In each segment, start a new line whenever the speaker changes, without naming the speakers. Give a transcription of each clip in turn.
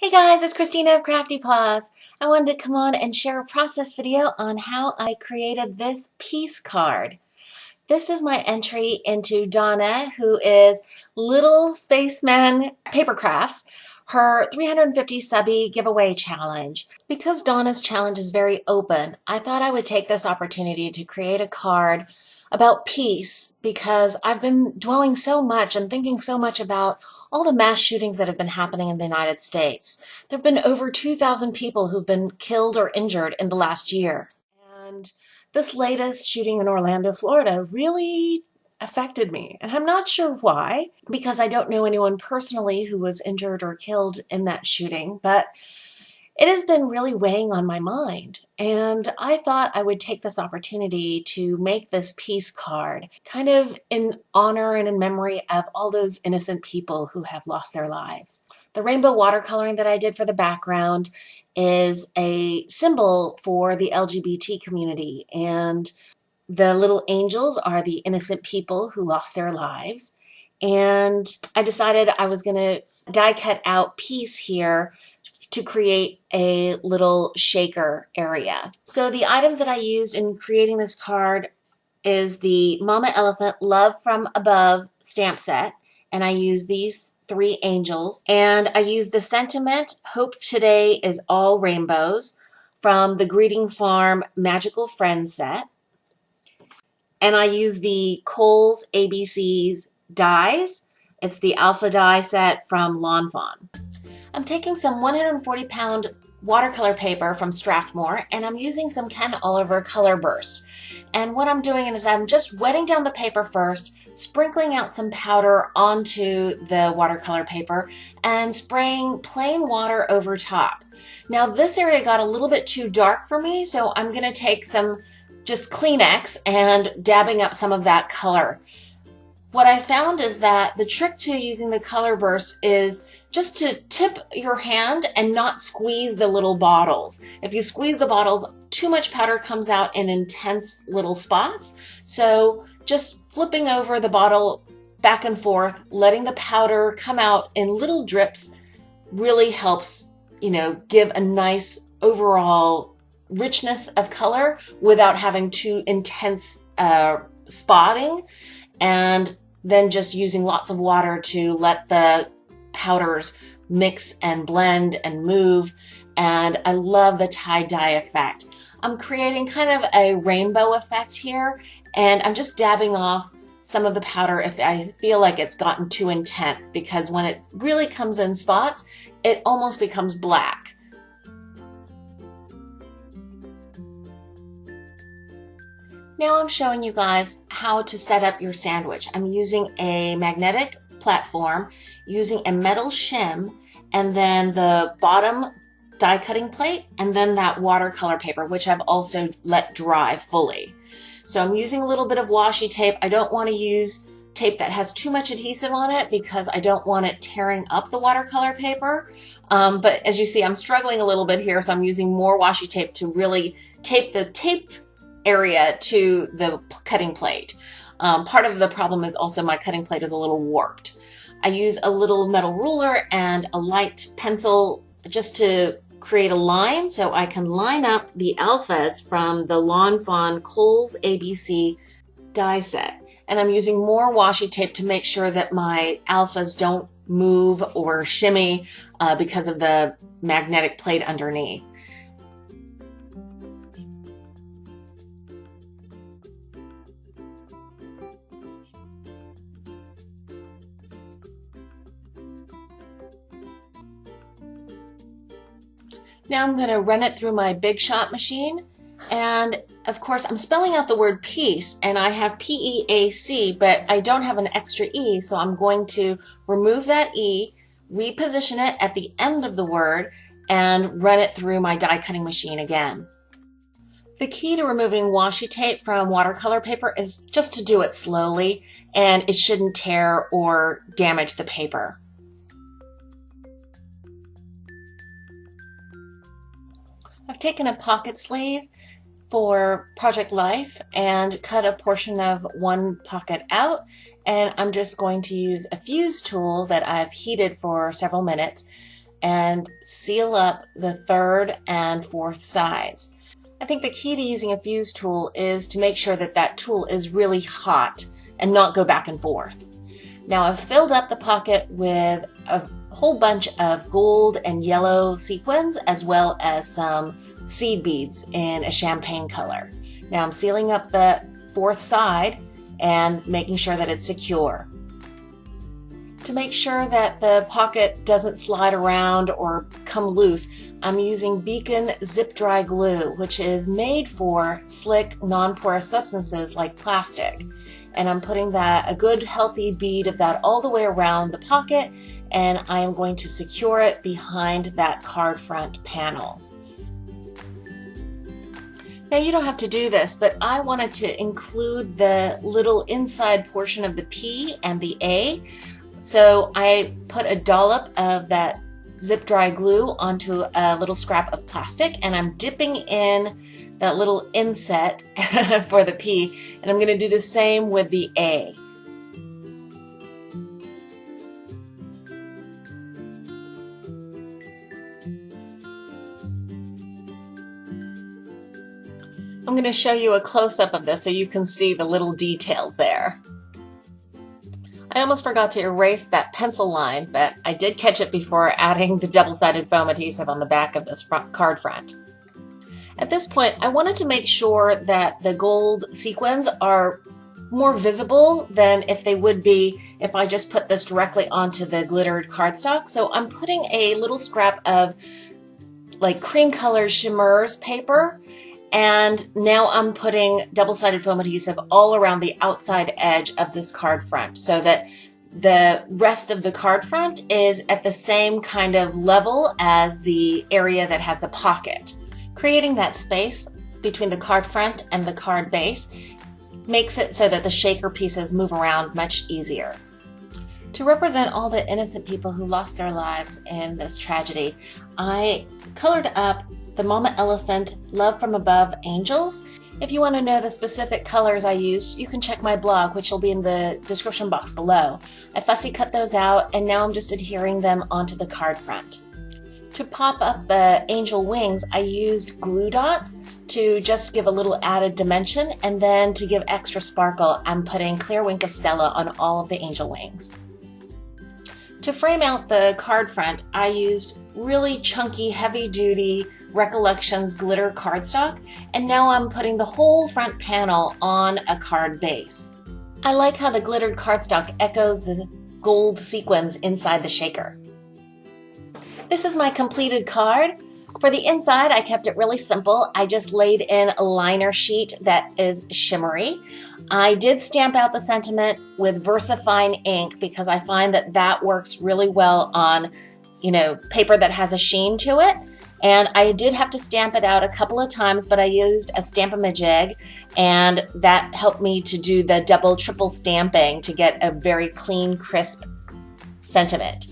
Hey guys, it's Christina of CraftyPaws. I wanted to come on and share a process video on how I created this piece card. This is my entry into Donna, who is Little Spaceman Papercrafts, her 350 subby giveaway challenge. Because Donna's challenge is very open, I thought I would take this opportunity to create a card about peace because I've been dwelling so much and thinking so much about all the mass shootings that have been happening in the United States. There have been over 2,000 people who've been killed or injured in the last year. And this latest shooting in Orlando, Florida really affected me. And I'm not sure why, because I don't know anyone personally who was injured or killed in that shooting, but it has been really weighing on my mind. And I thought I would take this opportunity to make this peace card, kind of in honor and in memory of all those innocent people who have lost their lives. The rainbow watercoloring that I did for the background is a symbol for the LGBT community, and the little angels are the innocent people who lost their lives. And I decided I was going to die cut out peace here to create a little shaker area. So the items that I used in creating this card is the Mama Elephant Love from Above stamp set, and I use these 3 angels, and I use the sentiment Hope Today is All Rainbows from the Greeting Farm Magical Friends set, and I use the Kohl's ABCs dies. It's the alpha die set from Lawn Fawn. I'm taking some 140-pound watercolor paper from Strathmore, and I'm using some Ken Oliver color bursts. And what I'm doing is I'm just wetting down the paper first, sprinkling out some powder onto the watercolor paper, and spraying plain water over top. Now this area got a little bit too dark for me, so I'm going to take some just Kleenex and dabbing up some of that color. What I found is that the trick to using the color bursts is just to tip your hand and not squeeze the little bottles. If you squeeze the bottles, too much powder comes out in intense little spots. So just flipping over the bottle back and forth, letting the powder come out in little drips really helps, give a nice overall richness of color without having too intense spotting. And then just using lots of water to let the powders mix and blend and move. And I love the tie-dye effect. I'm creating kind of a rainbow effect here, and I'm just dabbing off some of the powder if I feel like it's gotten too intense, because when it really comes in spots, it almost becomes black. Now I'm showing you guys how to set up your sandwich. I'm using a magnetic platform, using a metal shim, and then the bottom die cutting plate, and then that watercolor paper, which I've also let dry fully. So I'm using a little bit of washi tape. I don't want to use tape that has too much adhesive on it because I don't want it tearing up the watercolor paper. But as you see, I'm struggling a little bit here, so I'm using more washi tape to really tape the tape area to the cutting plate. Part of the problem is also my cutting plate is a little warped. I use a little metal ruler and a light pencil just to create a line so I can line up the alphas from the Lawn Fawn Kohl's ABC die set. And I'm using more washi tape to make sure that my alphas don't move or shimmy because of the magnetic plate underneath. Now I'm going to run it through my Big Shot machine, and of course I'm spelling out the word peace, and I have P-E-A-C, but I don't have an extra E, so I'm going to remove that E, reposition it at the end of the word, and run it through my die cutting machine again. The key to removing washi tape from watercolor paper is just to do it slowly, and it shouldn't tear or damage the paper. I've taken a pocket sleeve for Project Life and cut a portion of one pocket out, and I'm just going to use a fuse tool that I've heated for several minutes and seal up the third and fourth sides. I think the key to using a fuse tool is to make sure that that tool is really hot and not go back and forth. Now I've filled up the pocket with a whole bunch of gold and yellow sequins, as well as some seed beads in a champagne color. Now I'm sealing up the fourth side and making sure that it's secure. To make sure that the pocket doesn't slide around or come loose, I'm using Beacon Zip Dry Glue, which is made for slick, non-porous substances like plastic. And I'm putting a good healthy bead of that all the way around the pocket, and I am going to secure it behind that card front panel. Now you don't have to do this, but I wanted to include the little inside portion of the P and the A. So I put a dollop of that zip dry glue onto a little scrap of plastic, and I'm dipping in that little inset for the P, and I'm going to do the same with the A. I'm going to show you a close-up of this so you can see the little details there. I almost forgot to erase that pencil line, but I did catch it before adding the double-sided foam adhesive on the back of this card front. At this point, I wanted to make sure that the gold sequins are more visible than if they would be if I just put this directly onto the glittered cardstock. So I'm putting a little scrap of like cream colored shimmers paper, and now I'm putting double-sided foam adhesive all around the outside edge of this card front so that the rest of the card front is at the same kind of level as the area that has the pocket. Creating that space between the card front and the card base makes it so that the shaker pieces move around much easier. To represent all the innocent people who lost their lives in this tragedy, I colored up the Mama Elephant Love from Above Angels. If you want to know the specific colors I used, you can check my blog, which will be in the description box below. I fussy cut those out, and now I'm just adhering them onto the card front. To pop up the angel wings, I used glue dots to just give a little added dimension, and then to give extra sparkle, I'm putting clear Wink of Stella on all of the angel wings. To frame out the card front, I used really chunky, heavy-duty Recollections glitter cardstock, and now I'm putting the whole front panel on a card base. I like how the glittered cardstock echoes the gold sequins inside the shaker. This is my completed card. For the inside, I kept it really simple. I just laid in a liner sheet that is shimmery. I did stamp out the sentiment with VersaFine ink because I find that that works really well on, paper that has a sheen to it. And I did have to stamp it out a couple of times, but I used a Stamp-A-Majig, and that helped me to do the double, triple stamping to get a very clean, crisp sentiment.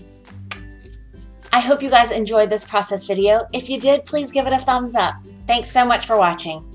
I hope you guys enjoyed this process video. If you did, please give it a thumbs up. Thanks so much for watching.